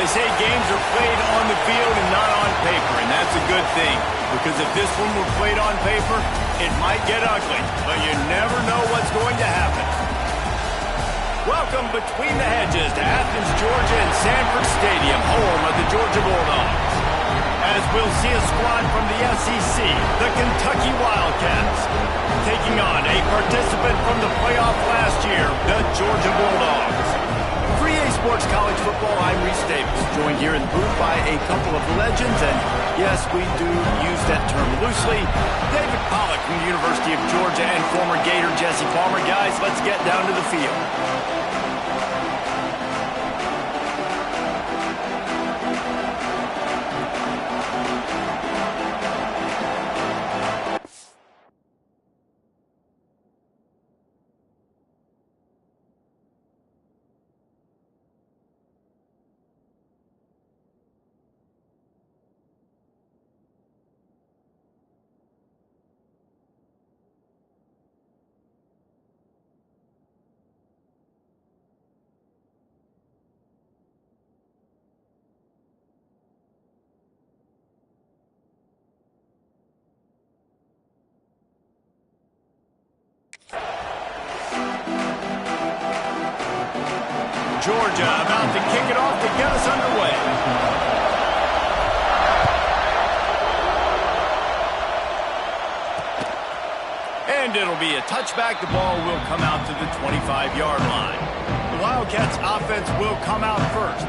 say games are played on the field and not on paper, and that's a good thing. Because if this one were played on paper, it might get ugly, but you never know what's going to happen. Welcome between the hedges to Athens, Georgia and Sanford Stadium, home of the Georgia Bulldogs. As we'll see a squad from the SEC, the Kentucky Wildcats, taking on a participant from the playoff last year, the Georgia Bulldogs. For EA Sports College Football, I'm Reese Davis, joined here in the booth by a couple of legends, and yes, we do use that term loosely. David Pollack from the University of Georgia and former Gator Jesse Palmer. Guys, let's get down to the field. Georgia about to kick it off to get us underway. And it'll be a touchback. The ball will come out to the 25-yard line. The Wildcats offense will come out first.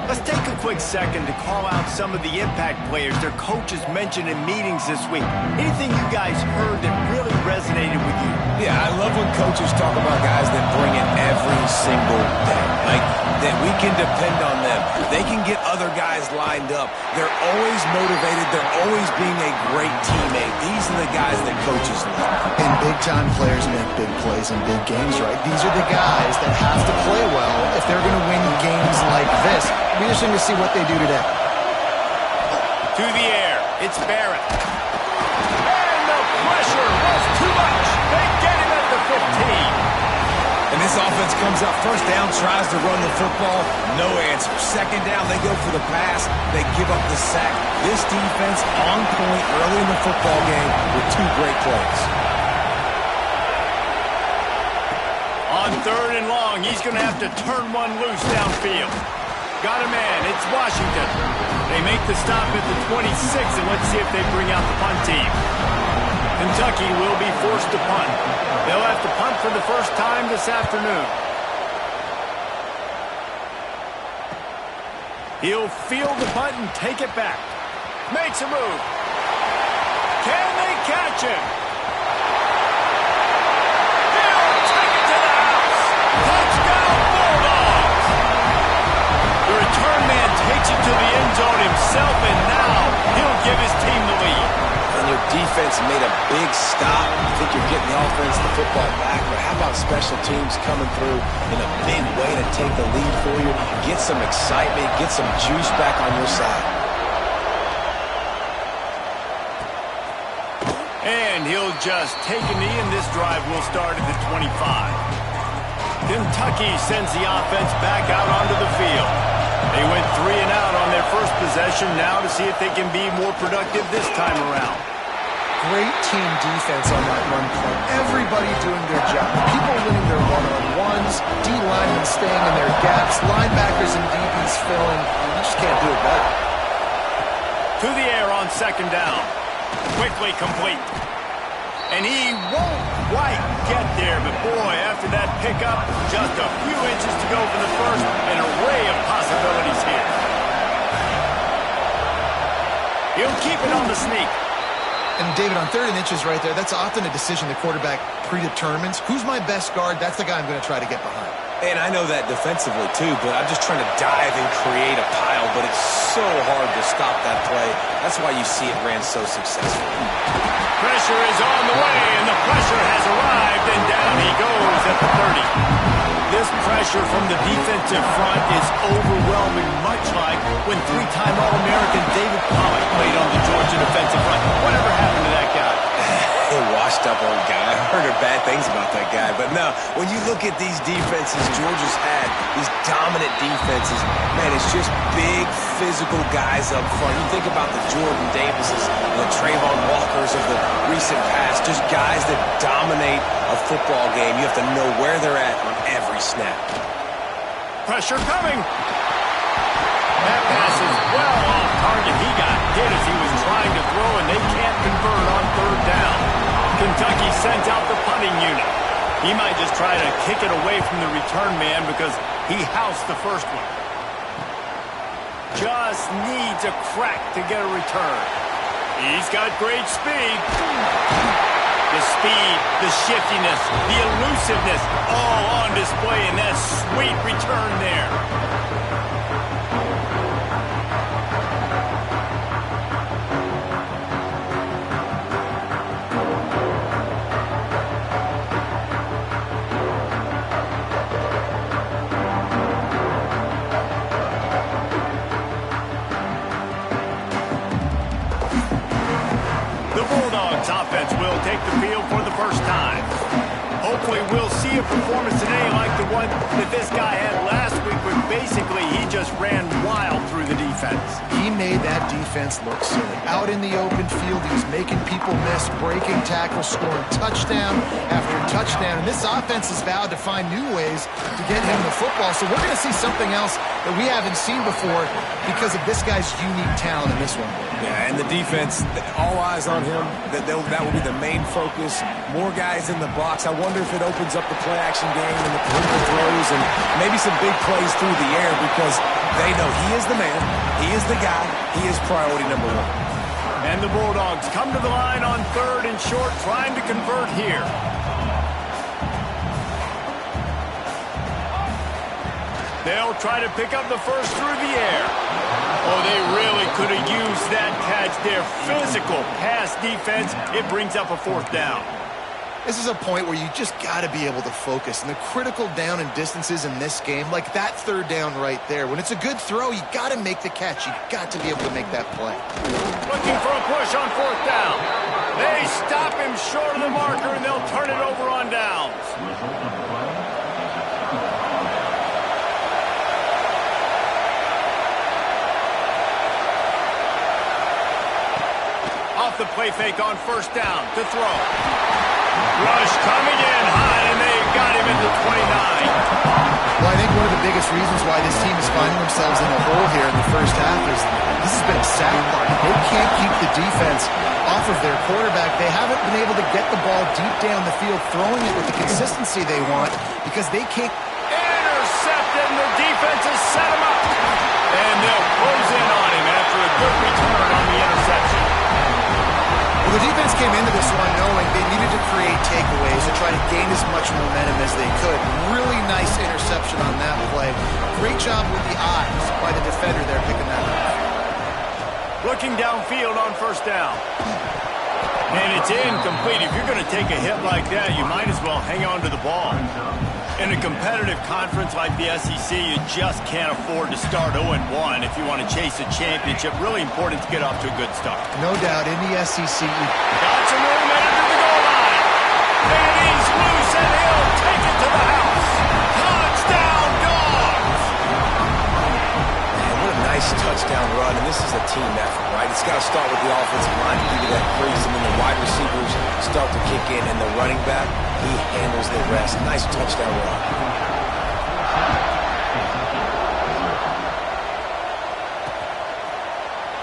Let's take a quick second to call out some of the impact players their coaches mentioned in meetings this week. Anything you guys heard that really resonated with you? Yeah, I love when coaches talk about guys that bring it every single day. Like, that we can depend on them. They can get other guys lined up. They're always motivated. They're always being a great teammate. These are the guys that coaches love. And big-time players make big plays in big games, right? These are the guys that have to play well if they're going to win games like this. We're just going to see what they do today. To the air, it's Barrett. And the pressure was too much. They get him at the 15. And this offense comes up first down, tries to run the football, no answer. Second down, they go for the pass, they give up the sack. This defense on point early in the football game with two great plays. On 3rd and long, he's going to have to turn one loose downfield. Got a man, it's Washington. They make the stop at the 26, and let's see if they bring out the punt team. Kentucky will be forced to punt. They'll have to punt for the first time this afternoon. He'll field the punt and take it back. Makes a move. Can they catch him? He'll take it to the house. Touchdown Bulldogs. The return man takes it to the end zone himself, and now he'll give his team the lead. And your defense made a big stop. I think you're getting the offense the football back, but how about special teams coming through in a big way to take the lead for you? Get some excitement, get some juice back on your side. And he'll just take a knee, and this drive will start at the 25. Kentucky sends the offense back out onto the field. They went 3 and out on their first possession, now to see if they can be more productive this time around. Great team defense on that run play. Everybody doing their job. People winning their one-on-ones, D-linemen staying in their gaps, linebackers and DBs filling. You just can't do it better. To the air on 2nd down. Quickly complete. And he won't quite get there, but boy, after that pickup, just a few inches to go for the first, an array of possibilities here. He'll keep it on the sneak. And David, on 3rd and inches right there, that's often a decision the quarterback predetermines. Who's my best guard? That's the guy I'm going to try to get behind. And I know that defensively too, but I'm just trying to dive and create a pile, but it's so hard to stop that play. That's why you see it ran so successfully. Pressure is on the way, and the pressure has arrived, and down he goes at the 30. This pressure from the defensive front is overwhelming, much like when 3-time All-American David Pollack played on the Georgia defensive front. Whatever happened to that guy? Wow. washed-up old guy. I've heard bad things about that guy. But no, when you look at these defenses Georgia's had, these dominant defenses, man, it's just big, physical guys up front. You think about the Jordan Davises, the Trayvon Walkers of the recent past, just guys that dominate a football game. You have to know where they're at on every snap. Pressure coming. That pass is well off target. He got hit as he was trying to throw, and they can't convert on third down. Kentucky sends out the punting unit. He might just try to kick it away from the return man because he housed the first one. Just needs a crack to get a return. He's got great speed. The speed, the shiftiness, the elusiveness, all on display in that sweet return there. Offense will take the field for the first time. Hopefully we'll see a performance today like the one that this guy had last week where basically he just ran wild through the defense. He made that defense look silly. Out in the open field, he was making people miss, breaking tackles, scoring touchdown after touchdown. And this offense has vowed to find new ways to get him the football. So we're going to see something else that we haven't seen before because of this guy's unique talent in this one. Yeah, and the defense, all eyes on him. That will be the main focus. More guys in the box. I wonder if it opens up the play-action game and the perimeter throws and maybe some big plays through the air because they know he is the man, he is the guy, he is priority number one. And the Bulldogs come to the line on third and short, trying to convert here. They'll try to pick up the first through the air. Oh, they really could have used that catch. Their physical pass defense, it brings up a fourth down. This is a point where you just got to be able to focus. And the critical down and distances in this game, like that third down right there, when it's a good throw, you got to make the catch. You got to be able to make that play. Looking for a push on fourth down. They stop him short of the marker, and they'll turn it over on downs. Off the play fake on first down to throw. Rush coming in high, and they got him at the 29. Well, I think one of the biggest reasons why this team is finding themselves in a hole here in the first half is this has been a sack party. They can't keep the defense off of their quarterback. They haven't been able to get the ball deep down the field, throwing it with the consistency they want because they can't. Intercepted, and the defense has set him up. And they'll close in on him after a good return on the interception. Well, the defense came into this one knowing they needed to create takeaways to try to gain as much momentum as they could. Really nice interception on that play. Great job with the eyes by the defender there picking that up. Looking downfield on first down. And it's incomplete. If you're going to take a hit like that, you might as well hang on to the ball. In a competitive conference like the SEC, you just can't afford to start 0-1 if you want to chase a championship. Really important to get off to a good start. No doubt, in the SEC. Got some room under the goal line. And he's loose, and he'll take it to the house. Touchdown, Dogs! Man, what a nice touchdown run, and this is a team effort, right? It's got to start with the offensive line to give you that crease, and then the wide receivers start to kick in, and the running back, he handles the rest. Nice touchdown run.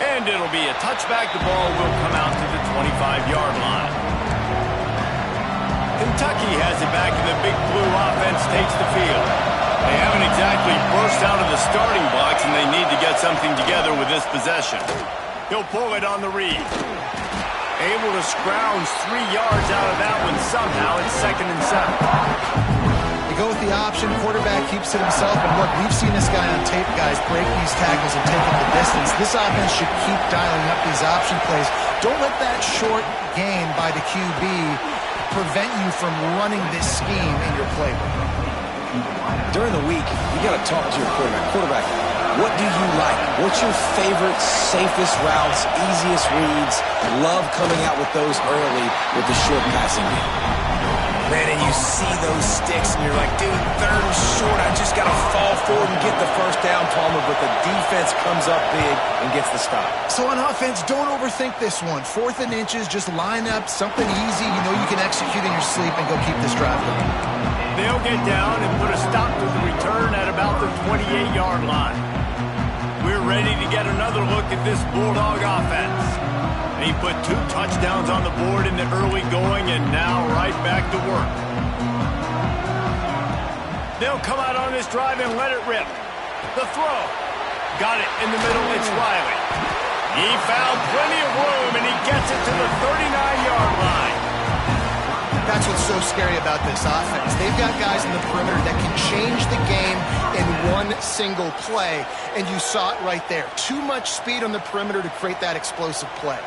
And it'll be a touchback. The ball will come out to the 25-yard line. Kentucky has it back, and the Big Blue offense takes the field. They haven't exactly burst out of the starting blocks, and they need to get something together with this possession. He'll pull it on the read. Able to scrounge 3 yards out of that one somehow. It's 2nd and 7. They go with the option. Quarterback keeps it himself. And look, we've seen this guy on tape, guys, break these tackles and take up the distance. This offense should keep dialing up these option plays. Don't let that short gain by the QB prevent you from running this scheme in your playbook. During the week, you got to talk to your quarterback. Quarterback, What do you like? What's your favorite, safest routes, easiest reads? Love coming out with those early with the short passing game. Man, and you see those sticks, and you're like, dude, third and short. I just got to fall forward and get the first down, Palmer, but the defense comes up big and gets the stop. So on offense, don't overthink this one. 4th and inches, just line up something easy you know you can execute in your sleep and go keep this drive going. They'll get down and put a stop to the return at about the 28-yard line. We're ready to get another look at this Bulldog offense. He put 2 touchdowns on the board in the early going, and now right back to work. They'll come out on this drive and let it rip. The throw. Got it in the middle. It's Riley. He found plenty of room, and he gets it to the 39-yard line. That's what's so scary about this offense. They've got guys in the perimeter that can change the game in one single play, and you saw it right there. Too much speed on the perimeter to create that explosive play.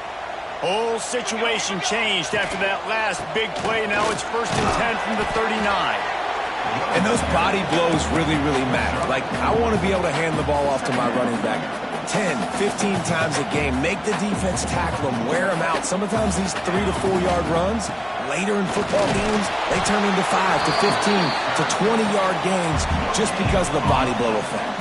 Whole situation changed after that last big play. Now it's 1st and 10 from the 39. And those body blows really, really matter. Like, I want to be able to hand the ball off to my running back 10, 15 times a game. Make the defense tackle them, wear them out. Sometimes these 3 to 4 yard runs, later in football games, they turn into 5 to 15 to 20-yard gains just because of the body blow effect.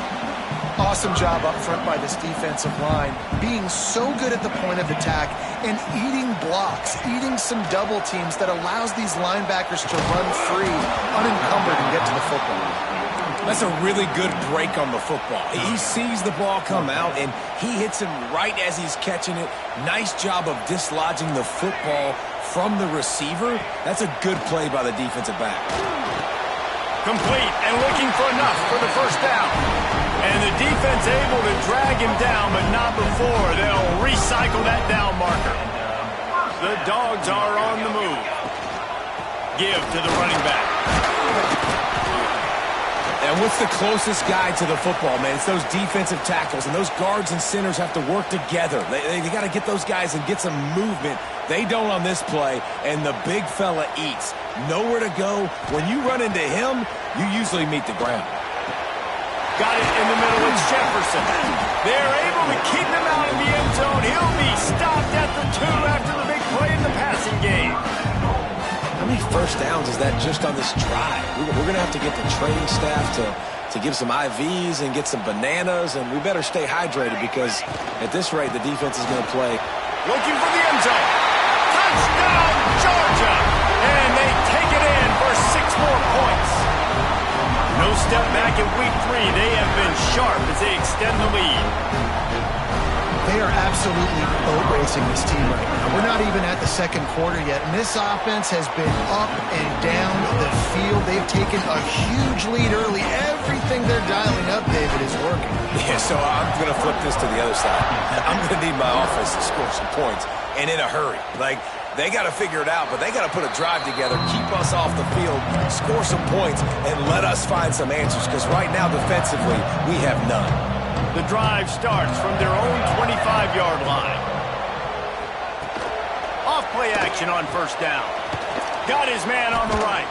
Awesome job up front by this defensive line, being so good at the point of attack and eating blocks, eating some double teams that allows these linebackers to run free, unencumbered, and get to the football. That's a really good break on the football. He sees the ball come out, and he hits him right as he's catching it. Nice job of dislodging the football from the receiver. That's a good play by the defensive back. Complete and looking for enough for the first down. And the defense able to drag him down, but not before they'll recycle that down marker. The Dogs are on the move. Give to the running back. And what's the closest guy to the football, man? It's those defensive tackles, and those guards and centers have to work together. They got to get those guys and get some movement. They don't on this play, and the big fella eats. Nowhere to go. When you run into him, you usually meet the ground. Got it in the middle. It's Jefferson. They're able to keep him out in the end zone. He'll be stopped at the 2 after the big play in the passing game. How many first downs is that just on this drive? We're going to have to get the training staff to give some IVs and get some bananas, and we better stay hydrated because at this rate, the defense is going to play. Looking for the end zone. Touchdown, Georgia! And they take it in for 6 more points. No step back in week 3. They have been sharp as they extend the lead. They are absolutely boat racing this team right now. We're not even at the second quarter yet, and this offense has been up and down the field. They've taken a huge lead early. Everything they're dialing up, David, is working. Yeah, so I'm going to flip this to the other side. I'm going to need my offense to score some points, and in a hurry. Like, they got to figure it out, but they got to put a drive together, keep us off the field, score some points, and let us find some answers, because right now, defensively, we have none. The drive starts from their own 25-yard line. Off-play action on first down. Got his man on the right.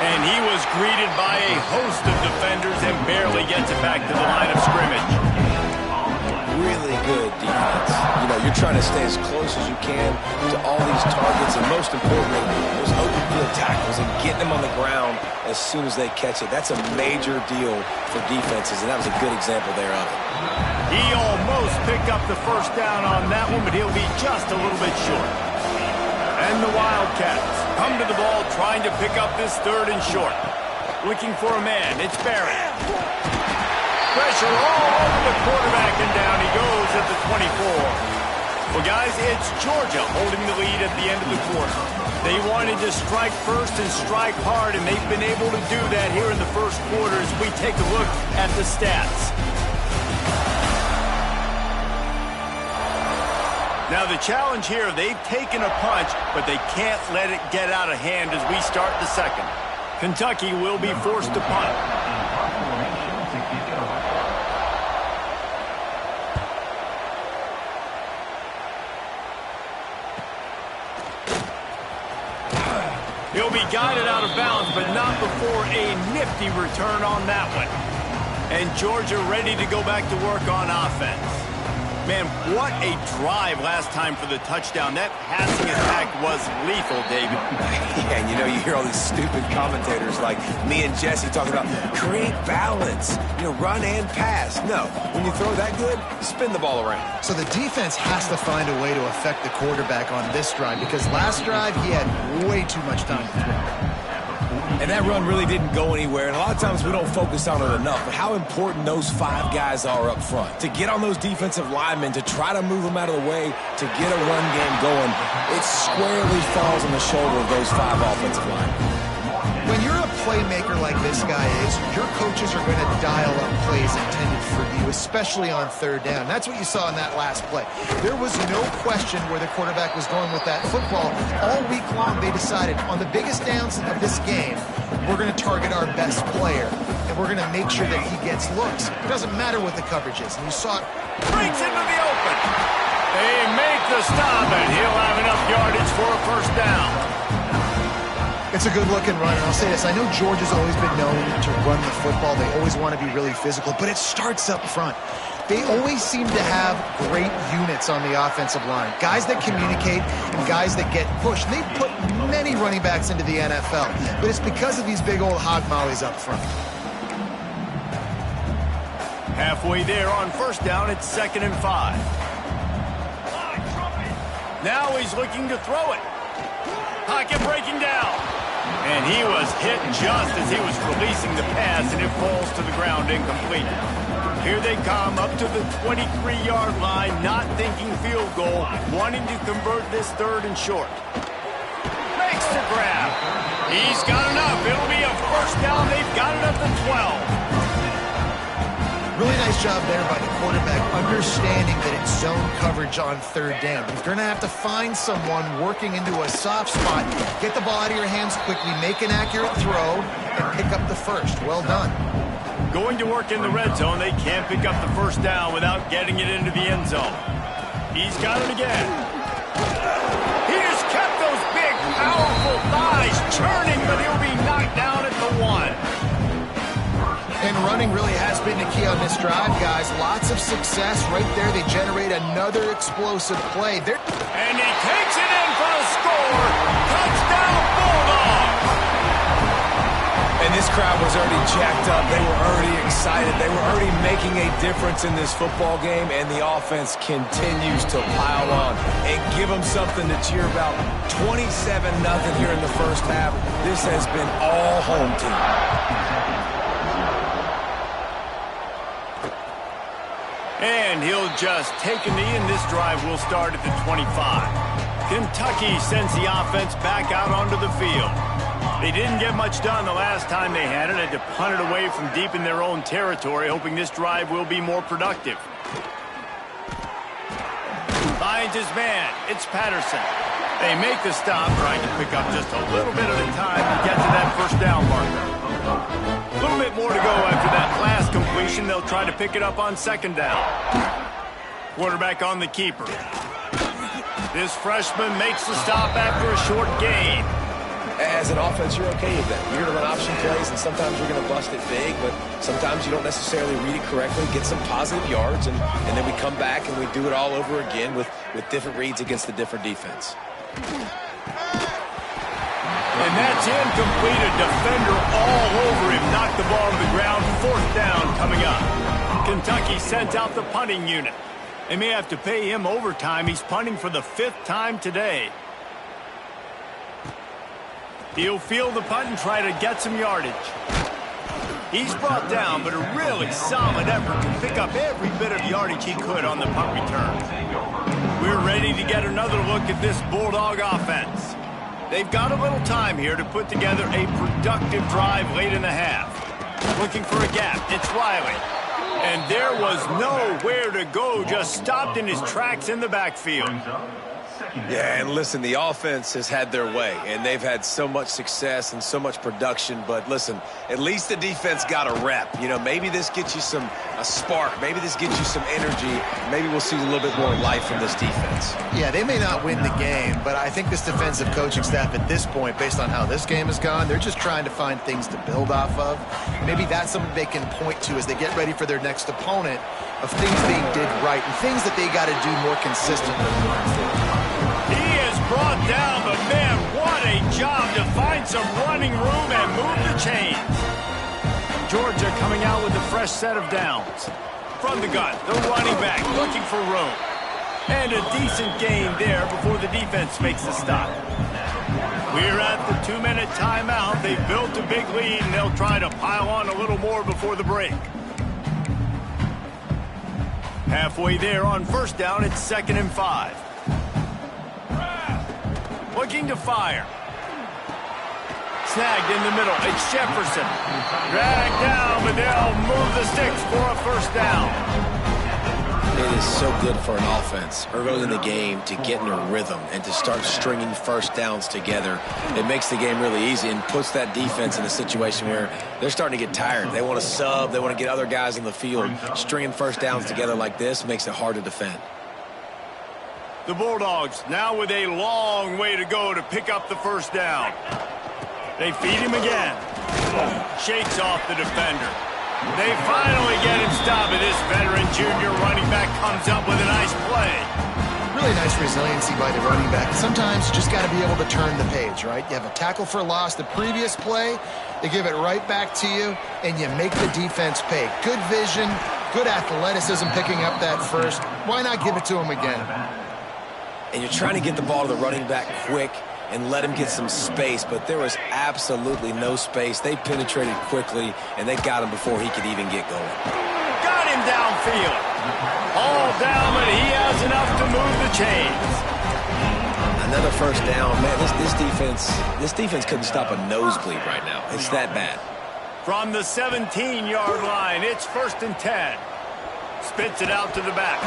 And he was greeted by a host of defenders and barely gets it back to the line of scrimmage. Really good defense. You know, you're trying to stay as close as you can to all these targets, and most importantly, those open field tackles and getting them on the ground as soon as they catch it. That's a major deal for defenses, and that was a good example there of it. He almost picked up the first down on that one, but he'll be just a little bit short. And the Wildcats come to the ball trying to pick up this 3rd and short. Looking for a man. It's Barrett. Pressure all over the quarterback, and down he goes at the 24. Well, guys, it's Georgia holding the lead at the end of the quarter. They wanted to strike first and strike hard, and they've been able to do that here in the first quarter as we take a look at the stats. Now, the challenge here, they've taken a punch, but they can't let it get out of hand as we start the second. Kentucky will be forced to punt. He'll be guided out of bounds, but not before a nifty return on that one. And Georgia ready to go back to work on offense. Man, what a drive last time for the touchdown. That passing attack was lethal, David. Yeah, and you hear all these stupid commentators like me and Jesse talking about create balance, run and pass. No, when you throw that good, spin the ball around. So the defense has to find a way to affect the quarterback on this drive because last drive he had way too much time to throw. And that run really didn't go anywhere, and a lot of times we don't focus on it enough, but how important those 5 guys are up front. To get on those defensive linemen, to try to move them out of the way, to get a run game going, it squarely falls on the shoulder of those 5 offensive linemen. When you're a playmaker like this guy is, your coaches are going to dial up plays intended for you, especially on third down. That's what you saw in that last play. There was no question where the quarterback was going with that football. All week long, they decided on the biggest downs of this game, we're going to target our best player, and we're going to make sure that he gets looks. It doesn't matter what the coverage is. And you saw it. Breaks into the open. They make the stop, and he'll have enough yardage for a first down. It's a good-looking run, and I'll say this. I know Georgia's always been known to run the football. They always want to be really physical, but it starts up front. They always seem to have great units on the offensive line, guys that communicate and guys that get pushed. And they've put many running backs into the NFL, but it's because of these big old hog mollies up front. Halfway there on first down, it's 2nd and 5. Now he's looking to throw it. Pocket breaking down. And he was hit just as he was releasing the pass, and it falls to the ground incomplete. Here they come up to the 23-yard line, not thinking field goal, wanting to convert this 3rd and short. Makes the grab. He's got enough. It'll be a first down. They've got it at the 12. Really nice job there by the quarterback, understanding that it's zone coverage on 3rd down. But if you're going to have to find someone working into a soft spot, get the ball out of your hands quickly, make an accurate throw, and pick up the first. Well done. Going to work in the red zone, they can't pick up the first down without getting it into the end zone. He's got it again. He just kept those big, powerful thighs churning, but he'll be knocked down at the 1. And running really has been the key on this drive, guys. Lots of success right there. They generate another explosive play. And he takes it in for the score. Touchdown, Bulldogs! And this crowd was already jacked up. They were already excited. They were already making a difference in this football game, and the offense continues to pile on and give them something to cheer about. 27-0 here in the first half. This has been all home team. And he'll just take a knee, and this drive will start at the 25. Kentucky sends the offense back out onto the field. They didn't get much done the last time they had it. Had to punt it away from deep in their own territory, hoping this drive will be more productive. Finds his man. It's Patterson. They make the stop, trying to pick up just a little bit at a time to get to that first down marker. A little bit more to go after that last completion. They'll try to pick it up on 2nd down. Quarterback on the keeper. This freshman makes the stop after a short gain. As an offense, you're okay with that. You're going to run option plays, and sometimes you're going to bust it big, but sometimes you don't necessarily read it correctly, get some positive yards, and then we come back and we do it all over again with different reads against the different defense. And that's incomplete. A defender all over him. Knocked the ball to the ground. 4th down coming up. Kentucky sent out the punting unit. They may have to pay him overtime. He's punting for the 5th time today. He'll field the punt and try to get some yardage. He's brought down, but a really solid effort to pick up every bit of yardage he could on the punt return. We're ready to get another look at this Bulldog offense. They've got a little time here to put together a productive drive late in the half. Looking for a gap. It's Riley. And there was nowhere to go. Just stopped in his tracks in the backfield. Yeah, and listen, the offense has had their way, and they've had so much success and so much production. But listen, at least the defense got a rep. You know, maybe this gets you a spark. Maybe this gets you some energy. Maybe we'll see a little bit more life from this defense. Yeah, they may not win the game, but I think this defensive coaching staff at this point, based on how this game has gone, they're just trying to find things to build off of. Maybe that's something they can point to as they get ready for their next opponent, of things they did right and things that they got to do more consistently moving forward. He is brought down, but man, what a job to find some running room and move the chains. Georgia coming out with a fresh set of downs. From the gun, the running back looking for room. And a decent gain there before the defense makes the stop. We're at the 2-minute timeout. They've built a big lead, and they'll try to pile on a little more before the break. Halfway there on first down, it's 2nd and 5. Looking to fire. Snagged in the middle. It's Jefferson. Dragged down, but they'll move the sticks for a first down. It is so good for an offense early in the game to get in a rhythm and to start stringing first downs together. It makes the game really easy and puts that defense in a situation where they're starting to get tired. They want to sub. They want to get other guys on the field. Stringing first downs together like this makes it hard to defend. The Bulldogs now with a long way to go to pick up the first down. They feed him again. Shakes off the defender. They finally get him stopped, and this veteran junior running back comes up with a nice play. Really nice resiliency by the running back. Sometimes you just got to be able to turn the page, right? You have a tackle for loss the previous play, they give it right back to you, and you make the defense pay. Good vision, good athleticism picking up that first. Why not give it to him again? And you're trying to get the ball to the running back quick and let him get some space, but there was absolutely no space. They penetrated quickly, and they got him before he could even get going. Got him downfield. All down, but he has enough to move the chains. Another first down. Man, this defense couldn't stop a nosebleed right now. It's that bad. From the 17-yard line, it's 1st and 10. Spits it out to the back.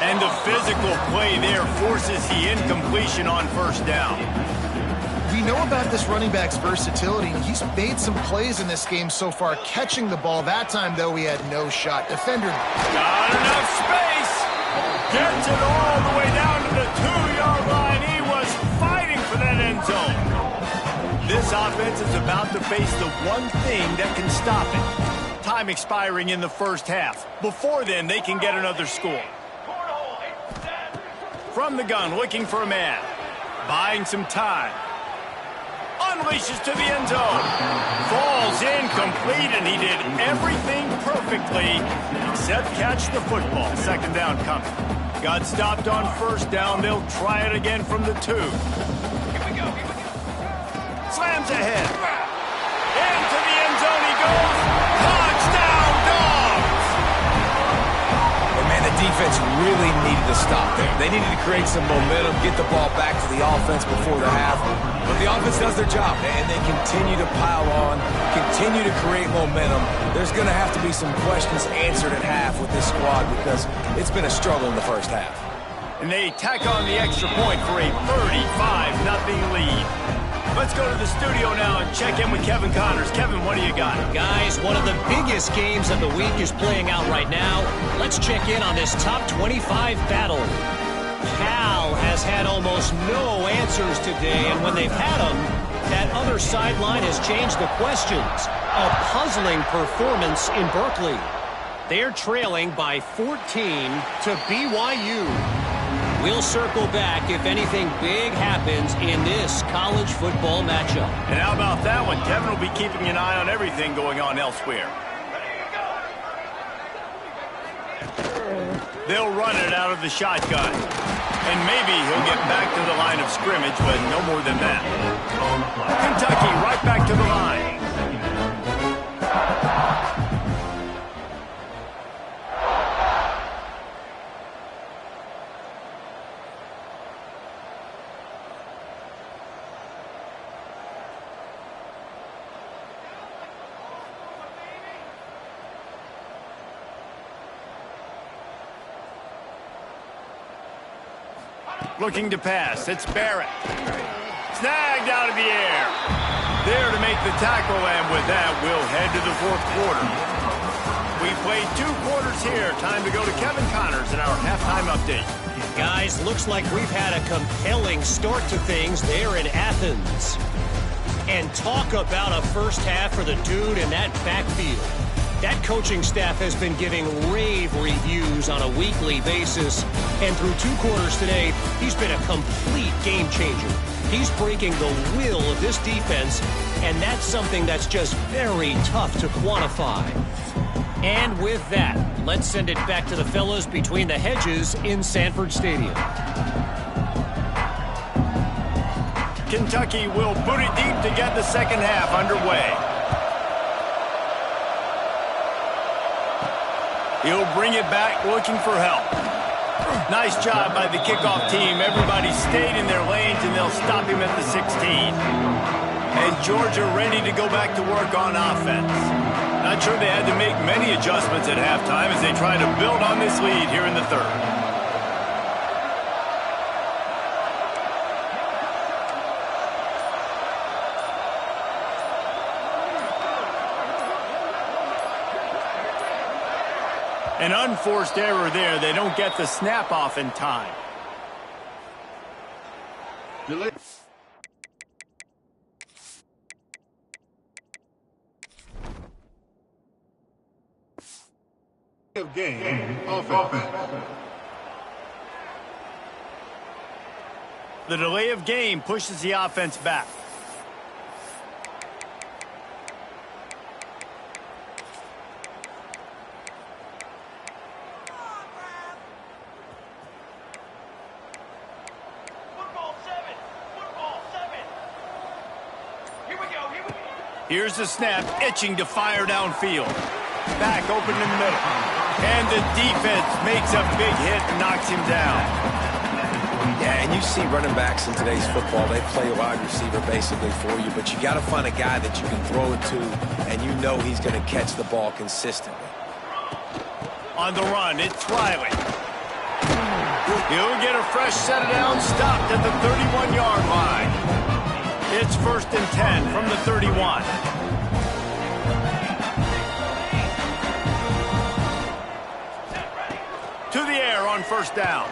And the physical play there forces the incompletion on first down. We know about this running back's versatility, and he's made some plays in this game so far, catching the ball. That time, though, he had no shot. Defender got enough space. Gets it all the way down to the 2-yard line. He was fighting for that end zone. This offense is about to face the one thing that can stop it. Time expiring in the first half. Before then, they can get another score. From the gun, looking for a man. Buying some time. Unleashes to the end zone. Falls incomplete, and he did everything perfectly except catch the football. 2nd down coming. Got stopped on first down. They'll try it again from the 2. Here we go. Slams ahead. Into the end zone he goes. Touchdown, Dogs! And man, the defense really needed to stop there. They needed to create some momentum, get the ball back to the offense before the half. But the offense does their job, and they continue to pile on, continue to create momentum. There's going to have to be some questions answered at half with this squad because it's been a struggle in the first half. And they tack on the extra point for a 35-0 lead. Let's go to the studio now and check in with Kevin Connors. Kevin, what do you got? Guys, one of the biggest games of the week is playing out right now. Let's check in on this top 25 battle. Cal has had almost no answers today, and when they've had them, that other sideline has changed the questions. A puzzling performance in Berkeley. They're trailing by 14 to BYU. We'll circle back if anything big happens in this college football matchup. And how about that one? Kevin will be keeping an eye on everything going on elsewhere. They'll run it out of the shotgun. And maybe he'll get back to the line of scrimmage, but no more than that. Kentucky right back to the line. Looking to pass. It's Barrett. Snagged out of the air. There to make the tackle, and with that, we'll head to the fourth quarter. We played 2 quarters here. Time to go to Kevin Connors in our halftime update. Guys, looks like we've had a compelling start to things there in Athens. And talk about a first half for the dude in that backfield. That coaching staff has been giving rave reviews on a weekly basis. And through 2 quarters today, he's been a complete game changer. He's breaking the will of this defense, and that's something that's just very tough to quantify. And with that, let's send it back to the fellas between the hedges in Sanford Stadium. Kentucky will boot it deep to get the second half underway. He'll bring it back looking for help. Nice job by the kickoff team. Everybody stayed in their lanes, and they'll stop him at the 16. And Georgia ready to go back to work on offense. Not sure they had to make many adjustments at halftime as they try to build on this lead here in the third. An unforced error there. They don't get the snap off in time. Of game offense. The delay of game pushes the offense back. Here's the snap, itching to fire downfield. Back open in the middle. And the defense makes a big hit and knocks him down. Yeah, and you see running backs in today's football, they play a wide receiver basically for you, but you got to find a guy that you can throw it to, and you know he's going to catch the ball consistently. On the run, it's Riley. He'll get a fresh set down, stopped at the 31-yard line. It's 1st and 10 from the 31. To the air on 1st down.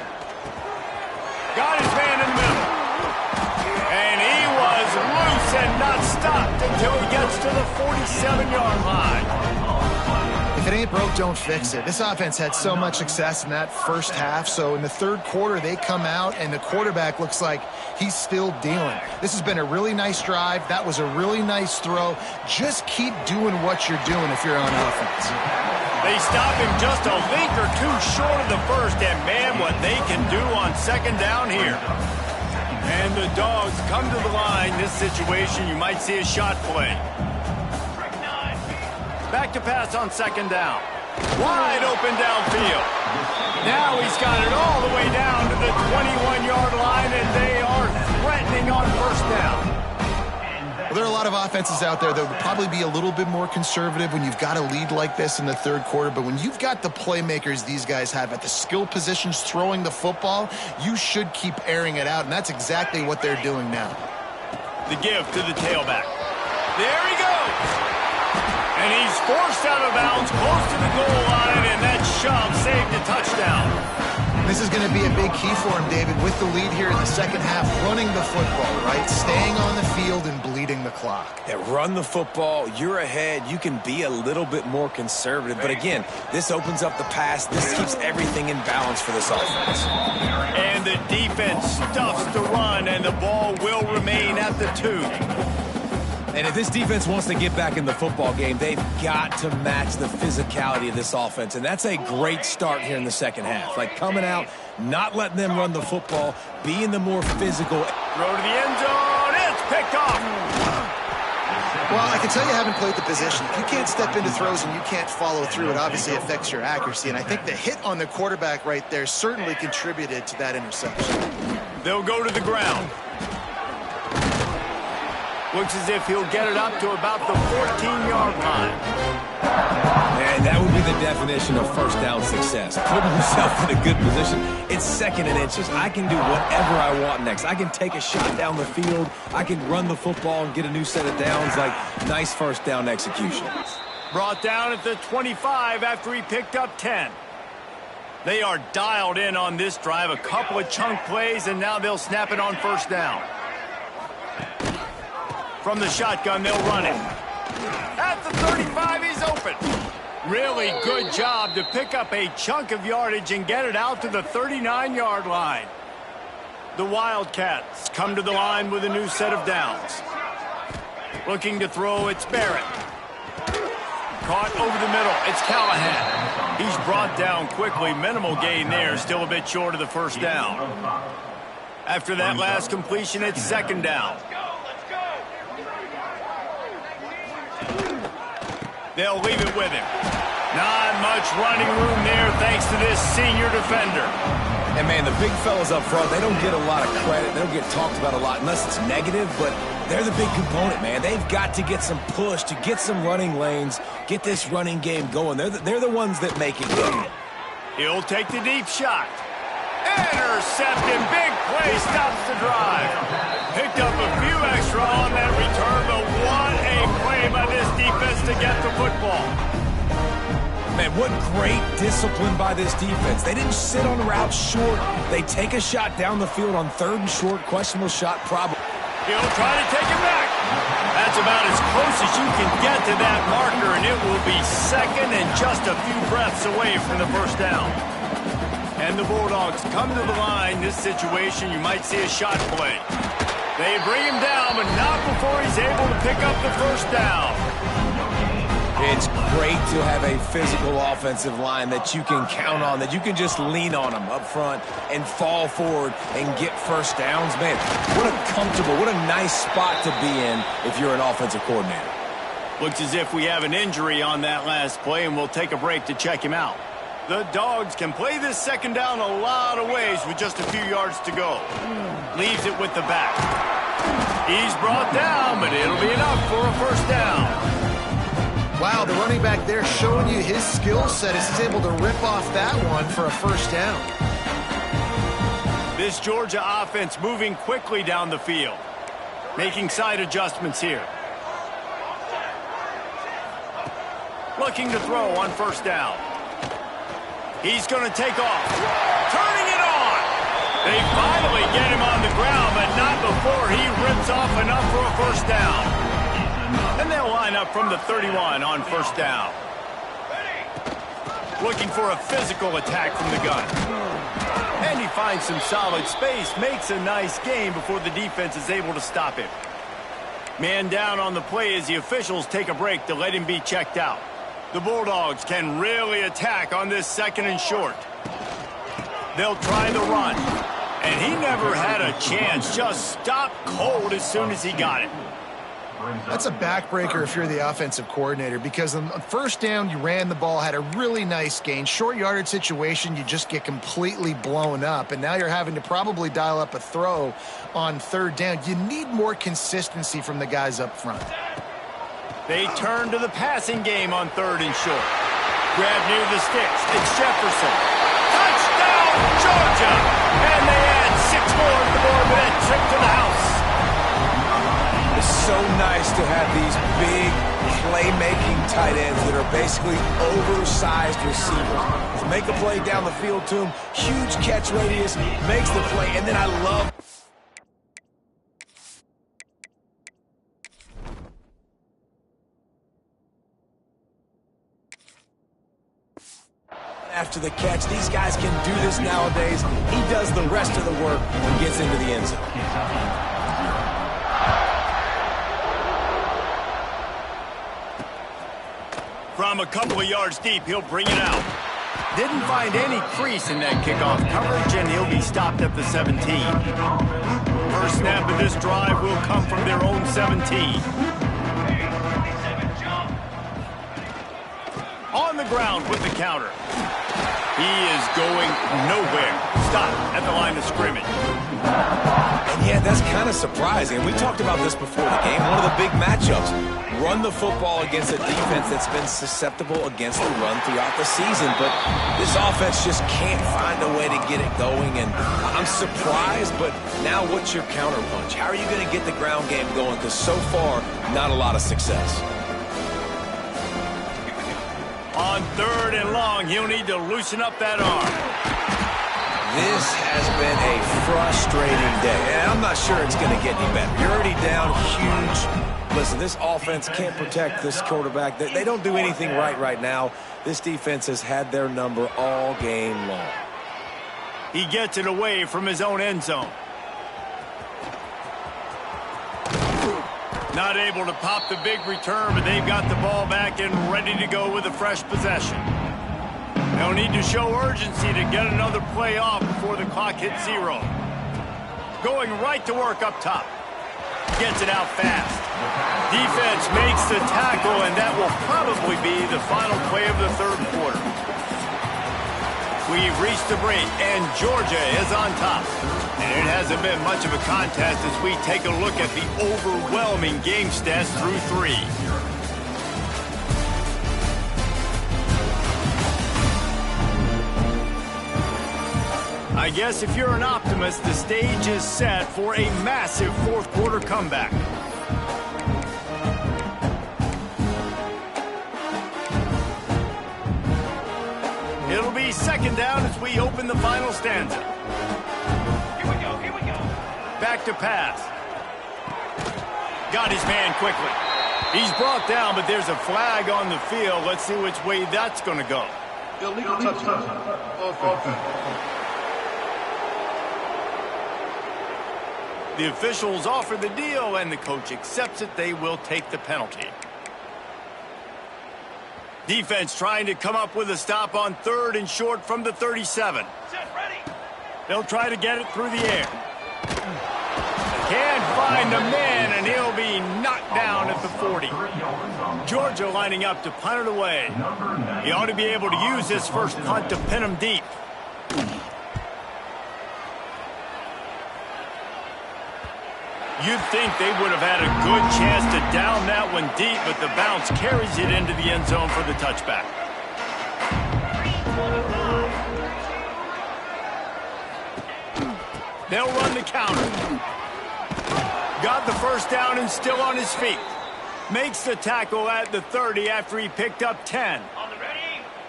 Got his man in the middle. And he was loose and not stopped until he gets to the 47-yard line. If it ain't broke, don't fix it. This offense had so much success in that first half, so in the third quarter, they come out, and the quarterback looks like he's still dealing. This has been a really nice drive. That was a really nice throw. Just keep doing what you're doing if you're on offense. They stop him just a link or two short of the first, and man, what they can do on 2nd down here. And the Dogs come to the line. This situation, you might see a shot play. Back to pass on 2nd down. Wide open downfield. Now he's got it all the way down to the 21-yard line, and they are threatening on 1st down. Well, there are a lot of offenses out there that would probably be a little bit more conservative when you've got a lead like this in the third quarter, but when you've got the playmakers these guys have at the skill positions throwing the football, you should keep airing it out, and that's exactly what they're doing now. The give to the tailback. There he goes. And he's forced out of bounds close to the goal line, and that shove saved a touchdown. This is going to be a big key for him, David, with the lead here in the second half, running the football, right? Staying on the field and bleeding the clock. Yeah, run the football. You're ahead. You can be a little bit more conservative. But again, this opens up the pass. This keeps everything in balance for this offense. And the defense stuffs the run, and the ball will remain at the 2. And if this defense wants to get back in the football game, they've got to match the physicality of this offense. And that's a great start here in the second half. Like coming out, not letting them run the football, being the more physical. Throw to the end zone. It's picked off. Well, I can tell you haven't played the position. If you can't step into throws and you can't follow through, it obviously affects your accuracy. And I think the hit on the quarterback right there certainly contributed to that interception. They'll go to the ground. Looks as if he'll get it up to about the 14-yard line. And that would be the definition of first down success. Putting yourself in a good position. It's 2nd and inches. I can do whatever I want next. I can take a shot down the field. I can run the football and get a new set of downs. Like, nice first down execution. Brought down at the 25 after he picked up 10. They are dialed in on this drive. A couple of chunk plays, and now they'll snap it on first down. From the shotgun, they'll run it. At the 35, he's open. Really good job to pick up a chunk of yardage and get it out to the 39-yard line. The Wildcats come to the line with a new set of downs. Looking to throw, it's Barrett. Caught over the middle, it's Callahan. He's brought down quickly. Minimal gain there, still a bit short of the first down. After that last completion, it's 2nd down. They'll leave it with him. Not much running room there thanks to this senior defender. And, man, the big fellas up front, they don't get a lot of credit. They don't get talked about a lot unless it's negative, but they're the big component, man. They've got to get some push, to get some running lanes, get this running game going. They're the ones that make it go. He'll take the deep shot. Intercepted. Big play stops the drive. Picked up a few extra on that return, but what a play by this defense to get the football. Man, what great discipline by this defense. They didn't sit on routes short. They take a shot down the field on 3rd and short. Questionable shot, probably. He'll try to take it back. That's about as close as you can get to that marker, and it will be 2nd and just a few breaths away from the first down. And the Bulldogs come to the line. This situation, you might see a shot play. They bring him down, but not before he's able to pick up the first down. It's great to have a physical offensive line that you can count on, that you can just lean on them up front and fall forward and get first downs. Man, what a comfortable, what a nice spot to be in if you're an offensive coordinator. Looks as if we have an injury on that last play, and we'll take a break to check him out. The Dogs can play this 2nd down a lot of ways with just a few yards to go. Leaves it with the back. He's brought down, but it'll be enough for a first down. Wow, the running back there showing you his skill set as he's able to rip off that one for a first down. This Georgia offense moving quickly down the field. Making side adjustments here. Looking to throw on first down. He's going to take off. Turning it on. They finally get him on the ground, but not before he rips off enough for a first down. And they'll line up from the 31 on first down. Looking for a physical attack from the gun. And he finds some solid space, makes a nice gain before the defense is able to stop him. Man down on the play as the officials take a break to let him be checked out. The Bulldogs can really attack on this 2nd and short. They'll try the run. And he never had a chance, just stopped cold as soon as he got it. That's a backbreaker if you're the offensive coordinator, because on first down, you ran the ball, had a really nice gain. Short yardage situation, you just get completely blown up, and now you're having to probably dial up a throw on 3rd down. You need more consistency from the guys up front. They turn to the passing game on 3rd and short. Grab near the sticks. It's Jefferson. Touchdown, Georgia! And they add 6 more to the board with that trip to the house. It's so nice to have these big playmaking tight ends that are basically oversized receivers. Make a play down the field to him, huge catch radius, makes the play, and then I love... After the catch, these guys can do this nowadays. He does the rest of the work and gets into the end zone. From a couple of yards deep, he'll bring it out. Didn't find any crease in that kickoff coverage, and he'll be stopped at the 17. First snap of this drive will come from their own 17. On the ground with the counter. He is going nowhere. Stop at the line of scrimmage. And Yeah, that's kind of surprising. We talked about this before the game. One of the big matchups. Run the football against a defense that's been susceptible against the run throughout the season. But this offense just can't find a way to get it going. And I'm surprised, but now what's your counterpunch? How are you going to get the ground game going? Because so far, not a lot of success. On 3rd and long, he'll need to loosen up that arm. This has been a frustrating day, and I'm not sure it's going to get any better. You're already down huge. Listen, this offense can't protect this quarterback. They don't do anything right now. This defense has had their number all game long. He gets it away from his own end zone. Not able to pop the big return, but they've got the ball back and ready to go with a fresh possession. They'll need to show urgency to get another play off before the clock hits 0. Going right to work up top. Gets it out fast. Defense makes the tackle, and that will probably be the final play of the 3rd quarter. We've reached the break, and Georgia is on top. And it hasn't been much of a contest as we take a look at the overwhelming game stats through 3. I guess if you're an optimist, the stage is set for a massive 4th quarter comeback. It'll be 2nd down as we open the final stanza. Here we go. Back to pass. Got his man quickly. He's brought down, but there's a flag on the field. Let's see which way that's going to go. Illegal touchdown. Offense. The officials offer the deal, and the coach accepts it. They will take the penalty. Defense trying to come up with a stop on 3rd and short from the 37. They'll try to get it through the air. Can't find a man, and he'll be knocked down at the 40. Georgia lining up to punt it away. He ought to be able to use this first punt to pin him deep. You'd think they would have had a good chance to down that one deep, but the bounce carries it into the end zone for the touchback. They'll run the counter. Got the first down and still on his feet. Makes the tackle at the 30 after he picked up 10.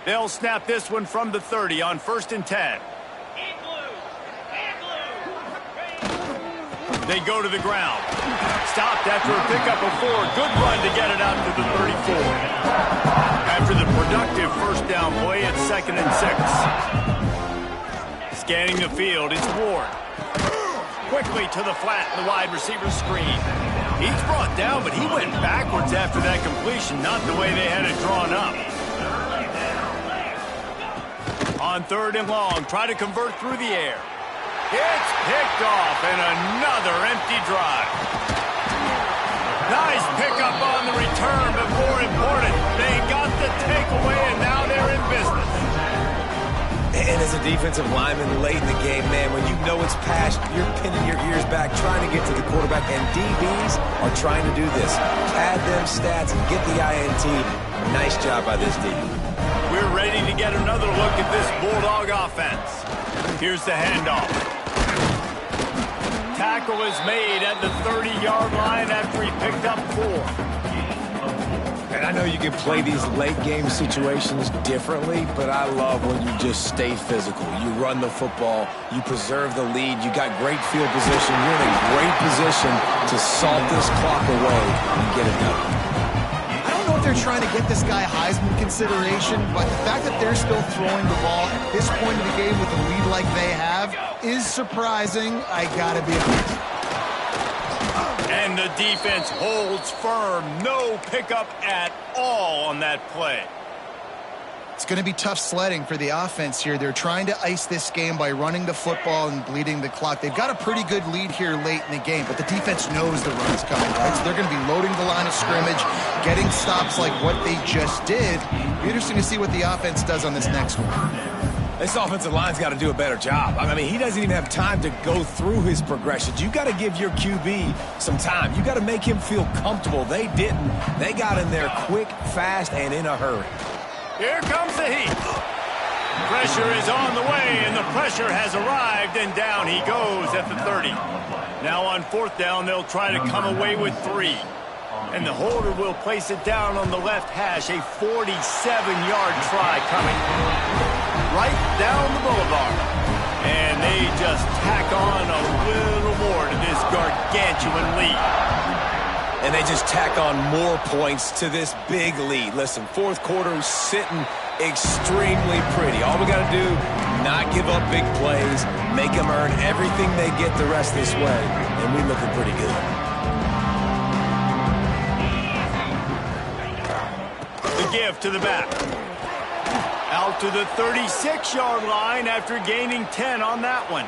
They'll snap this one from the 30 on 1st and 10. They go to the ground. Stopped after a pickup of 4. Good run to get it out to the 34. After the productive first down play, it's 2nd and 6. Scanning the field, it's Ward. Quickly to the flat in the wide receiver screen. He's brought down, but he went backwards after that completion, not the way they had it drawn up. On 3rd and long, try to convert through the air. It's picked off, and another empty drive. Nice pickup on the return, but more important, they got the takeaway, and now they're in business. And as a defensive lineman late in the game, man, when you know it's past, you're pinning your ears back, trying to get to the quarterback, and DBs are trying to do this. Pad them stats and get the INT. Nice job by this D. We're ready to get another look at this Bulldog offense. Here's the handoff. Tackle is made at the 30-yard line after he picked up 4. And I know you can play these late-game situations differently, but I love when you just stay physical. You run the football, you preserve the lead, you got great field position, you're in a great position to salt this clock away and get it done. I don't know if they're trying to get this guy Heisman consideration, but the fact that they're still throwing the ball at this point in the game with a lead like they have is surprising. I gotta be honest. And the defense holds firm. No pickup at all on that play. It's going to be tough sledding for the offense here. They're trying to ice this game by running the football and bleeding the clock. They've got a pretty good lead here late in the game, but the defense knows the run's coming, right? So they're going to be loading the line of scrimmage, getting stops like what they just did. Be interesting to see what the offense does on this next one. This offensive line's got to do a better job. I mean, he doesn't even have time to go through his progressions. You got to give your QB some time. You got to make him feel comfortable. They didn't. They got in there quick, fast, and in a hurry. Here comes the heat. Pressure is on the way, and the pressure has arrived, and down he goes at the 30. Now on 4th down, they'll try to come away with 3. And the holder will place it down on the left hash, a 47-yard try coming right down the boulevard. And they just tack on a little more to this gargantuan lead. And they just tack on more points to this big lead. Listen, 4th quarter sitting extremely pretty. All we got to do, not give up big plays, make them earn everything they get the rest this way, and we're looking pretty good. The give to the back. Out to the 36-yard line after gaining 10 on that one.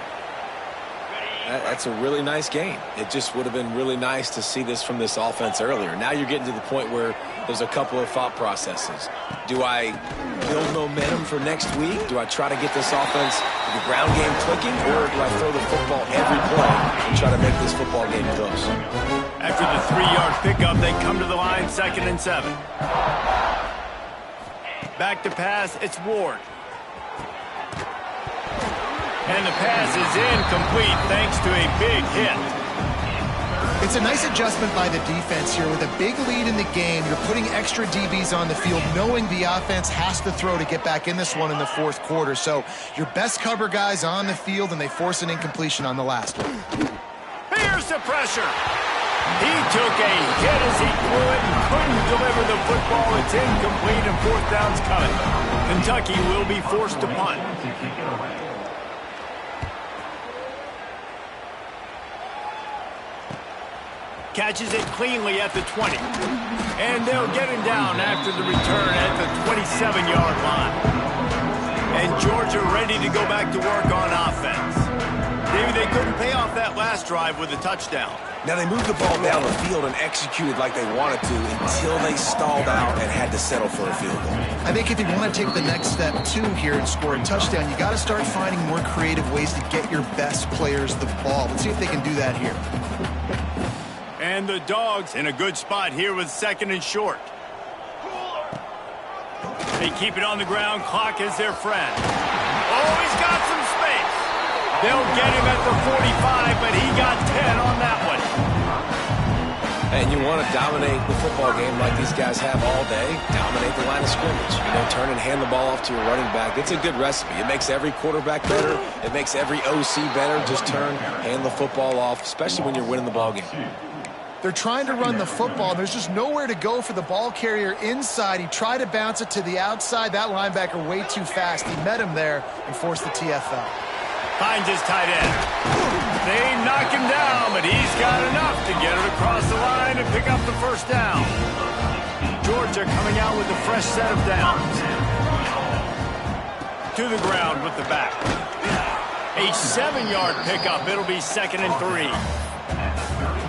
That's a really nice game. It just would have been really nice to see this from this offense earlier. Now you're getting to the point where there's a couple of thought processes. Do I build momentum for next week? Do I try to get this offense, the ground game clicking, or do I throw the football every play and try to make this football game close? After the 3-yard pickup, they come to the line 2nd and 7. Back to pass, it's Ward. And the pass is incomplete thanks to a big hit. It's a nice adjustment by the defense here. With a big lead in the game, you're putting extra DBs on the field, knowing the offense has to throw to get back in this one in the 4th quarter. So your best cover guys on the field, and they force an incompletion on the last one. Here's the pressure. He took a hit as he threw it and couldn't deliver the football. It's incomplete, and 4th down's coming. Kentucky will be forced to punt. Catches it cleanly at the 20. And they'll get him down after the return at the 27-yard line. And Georgia ready to go back to work on offense. Maybe they couldn't pay off that last drive with a touchdown. Now they moved the ball down the field and executed like they wanted to until they stalled out and had to settle for a field goal. I think if you want to take the next step, too, here and score a touchdown, you got to start finding more creative ways to get your best players the ball. Let's see if they can do that here. And the Dogs in a good spot here with 2nd and short. They keep it on the ground. Clock is their friend. Oh, he's got some space. They'll get him at the 45, but he got 10 on that one. And you want to dominate the football game like these guys have all day. Dominate the line of scrimmage. You know, turn and hand the ball off to your running back. It's a good recipe. It makes every quarterback better. It makes every OC better. Just turn, hand the football off, especially when you're winning the ball game. They're trying to run the football. There's just nowhere to go for the ball carrier inside. He tried to bounce it to the outside. That linebacker way too fast. He met him there and forced the TFL. Finds his tight end. They knock him down, but he's got enough to get it across the line and pick up the 1st down. Georgia coming out with a fresh set of downs. To the ground with the back. A 7-yard pickup. It'll be 2nd and 3.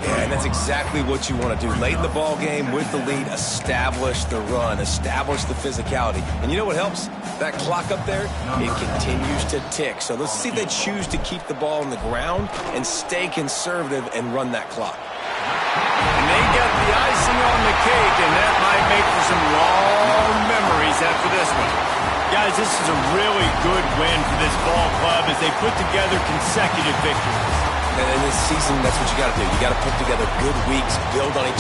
Yeah, and that's exactly what you want to do. Late in the ball game with the lead, establish the run, establish the physicality. And you know what helps? That clock up there, it continues to tick. So let's see if they choose to keep the ball on the ground and stay conservative and run that clock. And they get the icing on the cake, and that might make for some long memories after this one. Guys, this is a really good win for this ball club as they put together consecutive victories. And in this season, that's what you got to do. You got to put together good weeks, build on each